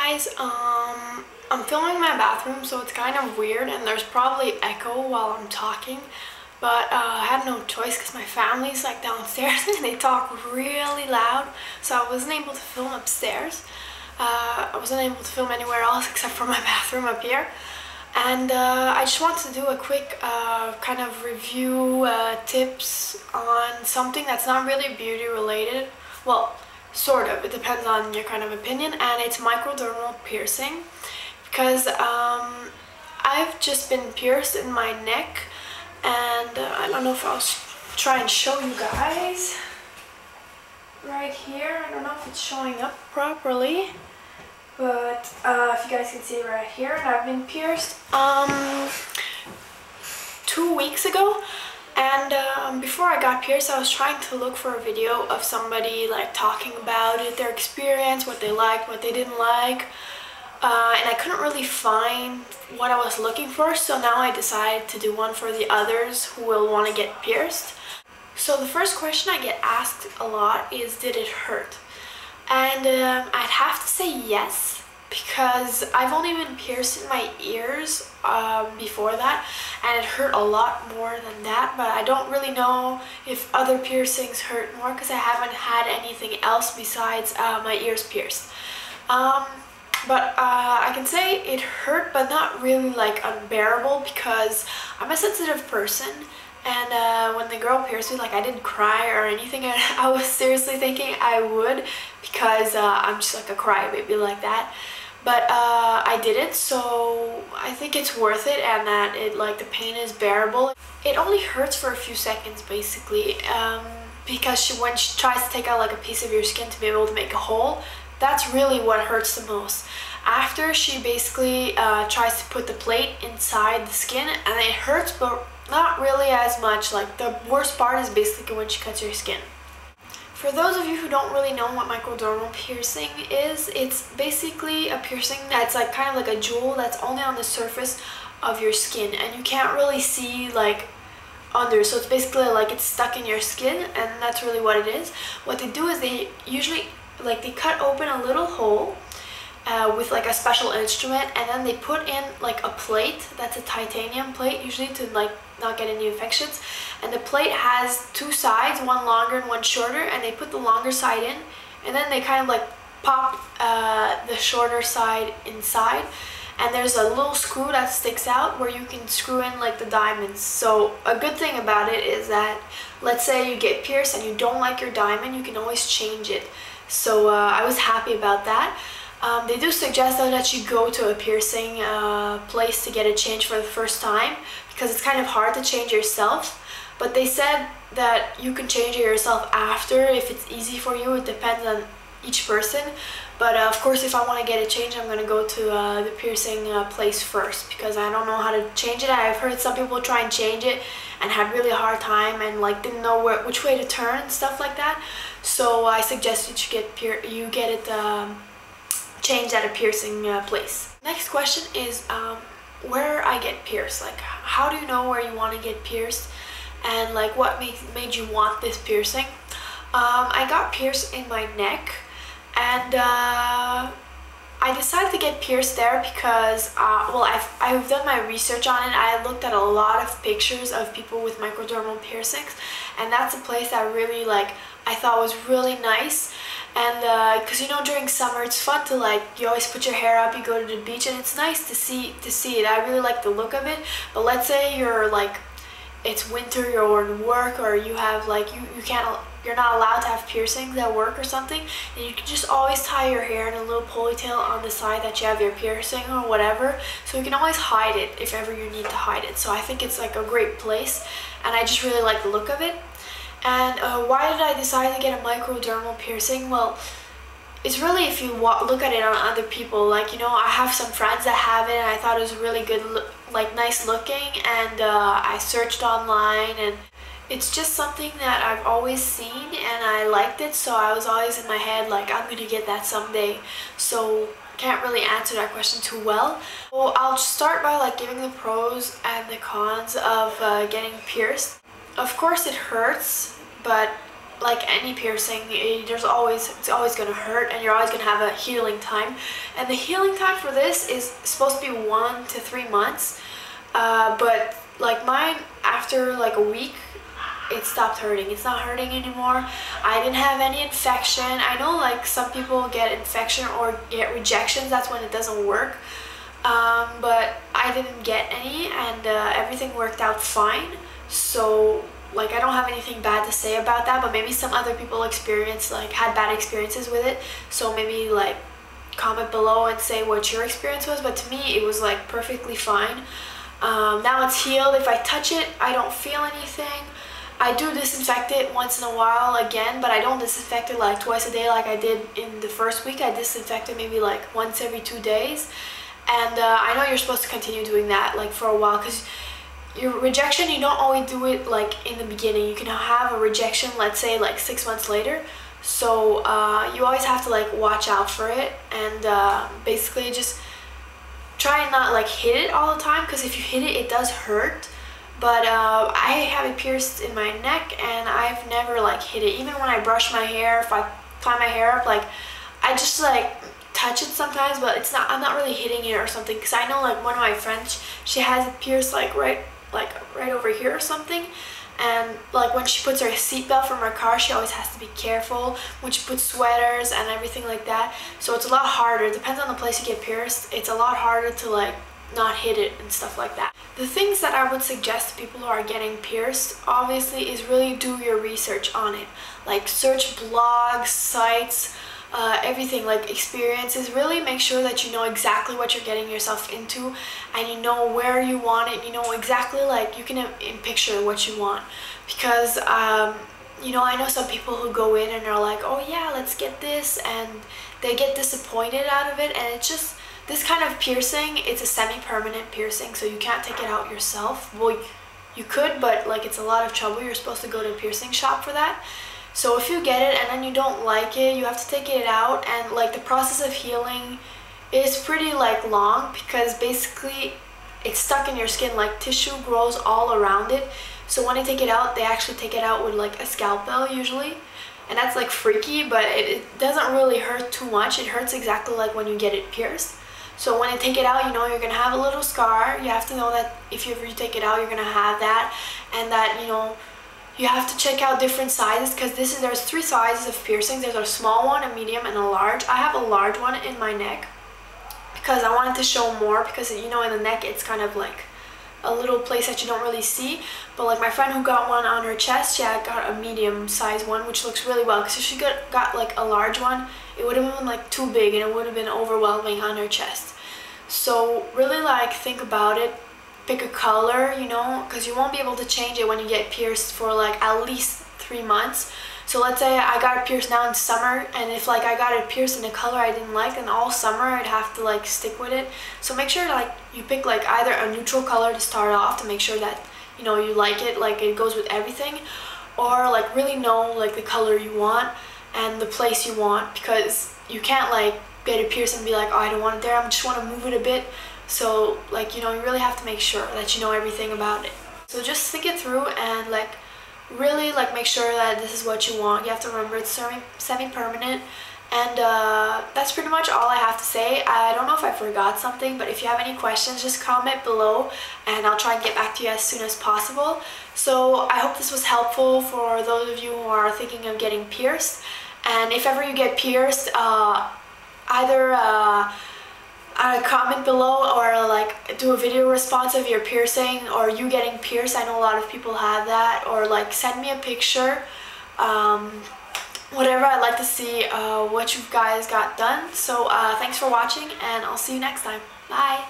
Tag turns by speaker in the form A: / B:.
A: guys, I'm filming in my bathroom, so it's kind of weird and there's probably echo while I'm talking, but I had no choice because my family's like downstairs and they talk really loud, so I wasn't able to film upstairs. I wasn't able to film anywhere else except for my bathroom up here. And I just wanted to do a quick kind of review tips on something that's not really beauty related. Well, sort of, it depends on your kind of opinion, and it's microdermal piercing, because I've just been pierced in my neck, and I don't know if I'll try and show you guys right here. I don't know if it's showing up properly, but if you guys can see right here, and I've been pierced 2 weeks ago. And before I got pierced, I was trying to look for a video of somebody like talking about it, their experience, what they liked, what they didn't like, and I couldn't really find what I was looking for, so now I decided to do one for the others who will want to get pierced. So the first question I get asked a lot is, did it hurt? And I'd have to say yes, because I've only been pierced in my ears before that, and it hurt a lot more than that, but I don't really know if other piercings hurt more because I haven't had anything else besides my ears pierced. But I can say it hurt, but not really like unbearable, because I'm a sensitive person, and when the girl pierced me, like, I didn't cry or anything, and I was seriously thinking I would, because I'm just like a crybaby like that. But I didn't, so I think it's worth it, and that the pain is bearable. It only hurts for a few seconds basically, because when she tries to take out like a piece of your skin to be able to make a hole, that's really what hurts the most. After, she basically tries to put the plate inside the skin, and it hurts, but not really as much. Like, the worst part is basically when she cuts your skin. For those of you who don't really know what microdermal piercing is, it's basically a piercing that's like kind of like a jewel that's only on the surface of your skin, and you can't really see like under, so it's basically like it's stuck in your skin, and that's really what it is. What they do is they usually they cut open a little hole with like a special instrument, and then they put in like a plate that's a titanium plate, usually to like not get any infections, and the plate has two sides, one longer and one shorter, and they put the longer side in, and then they kind of like pop the shorter side inside, and there's a little screw that sticks out where you can screw in like the diamonds. So a good thing about it is that, let's say you get pierced and you don't like your diamond, you can always change it. So I was happy about that. They do suggest though that you go to a piercing place to get it changed for the first time, because it's kind of hard to change yourself. But they said that you can change it yourself after if it's easy for you. It depends on each person. But of course, if I want to get it changed, I'm going to go to the piercing place first, because I don't know how to change it. I've heard some people try and change it and had really hard time and like didn't know which way to turn and stuff like that. So I suggest you get it changed at a piercing place. Next question is where I get pierced. Like, how do you know where you want to get pierced, and like what made you want this piercing? I got pierced in my neck, and I decided to get pierced there because well, I've done my research on it. I looked at a lot of pictures of people with microdermal piercings, and that's a place that really I thought was really nice. And because during summer it's fun to you always put your hair up, you go to the beach, and it's nice to see it. I really like the look of it. But let's say you're it's winter, you're in work, or you have you're not allowed to have piercings at work or something, and you can just always tie your hair in a little ponytail on the side that you have your piercing or whatever, so you can always hide it if ever you need to hide it. So I think it's a great place, and I just really like the look of it. And why did I decide to get a microdermal piercing? Well, it's really if you look at it on other people. I have some friends that have it, and I thought it was really good, nice looking, and I searched online, and it's just something that I've always seen, and I liked it, so I was always in my head I'm gonna get that someday. So can't really answer that question too well. Well, I'll start by giving the pros and the cons of getting pierced. Of course it hurts, but like any piercing, it's always gonna hurt, and you're always gonna have a healing time. And the healing time for this is supposed to be 1 to 3 months. But like mine, after like a week, it stopped hurting. It's not hurting anymore. I didn't have any infection. I know like some people get infection or get rejections. That's when it doesn't work. But I didn't get any, and everything worked out fine. So like I don't have anything bad to say about that, but maybe some other people had bad experiences with it. So maybe like comment below and say what your experience was. But to me, it was like perfectly fine. Now it's healed. If I touch it, I don't feel anything. I do disinfect it once in a while again, but I don't disinfect it like twice a day like I did in the first week. I disinfect it maybe like once every 2 days. And I know you're supposed to continue doing that like for a while, because your rejection, you don't always do it like in the beginning. You can have a rejection, let's say like 6 months later. So you always have to like watch out for it, and basically just try and not like hit it all the time, because if you hit it, it does hurt. But I have it pierced in my neck, and I've never like hit it. Even when I brush my hair, if I tie my hair up, like I just like touch it sometimes, but I'm not really hitting it or something. Because I know like one of my friends, she has it pierced like right over here or something. And like when she puts her seatbelt from her car, she always has to be careful when she puts sweaters and everything like that. So it's a lot harder. It depends on the place you get pierced. It's a lot harder to like not hit it and stuff like that. The things that I would suggest to people who are getting pierced, obviously, is really do your research on it. Like search blogs, sites, everything, like experiences. Really make sure that you know exactly what you're getting yourself into, and you know where you want it. You know exactly, like you can picture what you want. Because you know, I know some people who go in and are like, oh yeah, let's get this, and they get disappointed out of it. And it's just, this kind of piercing, it's a semi-permanent piercing, so you can't take it out yourself. Well, you could, but like it's a lot of trouble. You're supposed to go to a piercing shop for that. So if you get it and then you don't like it, you have to take it out, and like the process of healing is pretty like long, because basically it's stuck in your skin. Like tissue grows all around it. So when they take it out, they actually take it out with like a scalpel usually. And that's like freaky, but it doesn't really hurt too much. It hurts exactly like when you get it pierced. So when they take it out, you know you're gonna have a little scar. You have to know that if you ever take it out, you're gonna have that, and that, you know, you have to check out different sizes, because there's 3 sizes of piercings. There's a small one, a medium, and a large. I have a large one in my neck because I wanted to show more, because you know in the neck it's kind of like a little place that you don't really see. But like my friend who got one on her chest, she had got a medium size one, which looks really well, because if she got like a large one, it would have been like too big and it would have been overwhelming on her chest. So really like think about it. Pick a color, you know, because you won't be able to change it when you get pierced for like at least 3 months. So let's say I got it pierced now in summer, and if like I got it pierced in a color I didn't like, then all summer I'd have to like stick with it. So make sure like you pick like either a neutral color to start off, to make sure that, you know, you like it, like it goes with everything, or like really know like the color you want and the place you want, because you can't like get it pierced and be like, oh, I don't want it there, I just want to move it a bit. So like, you know, you really have to make sure that you know everything about it. So just think it through and like really like make sure that this is what you want. You have to remember it's semi-permanent. And that's pretty much all I have to say. I don't know if I forgot something, but if you have any questions, just comment below and I'll try and get back to you as soon as possible. So I hope this was helpful for those of you who are thinking of getting pierced. And if ever you get pierced, either comment below or like do a video response of your piercing or you getting pierced. I know a lot of people have that. Or like send me a picture. Whatever, I'd like to see what you guys got done. So thanks for watching, and I'll see you next time. Bye!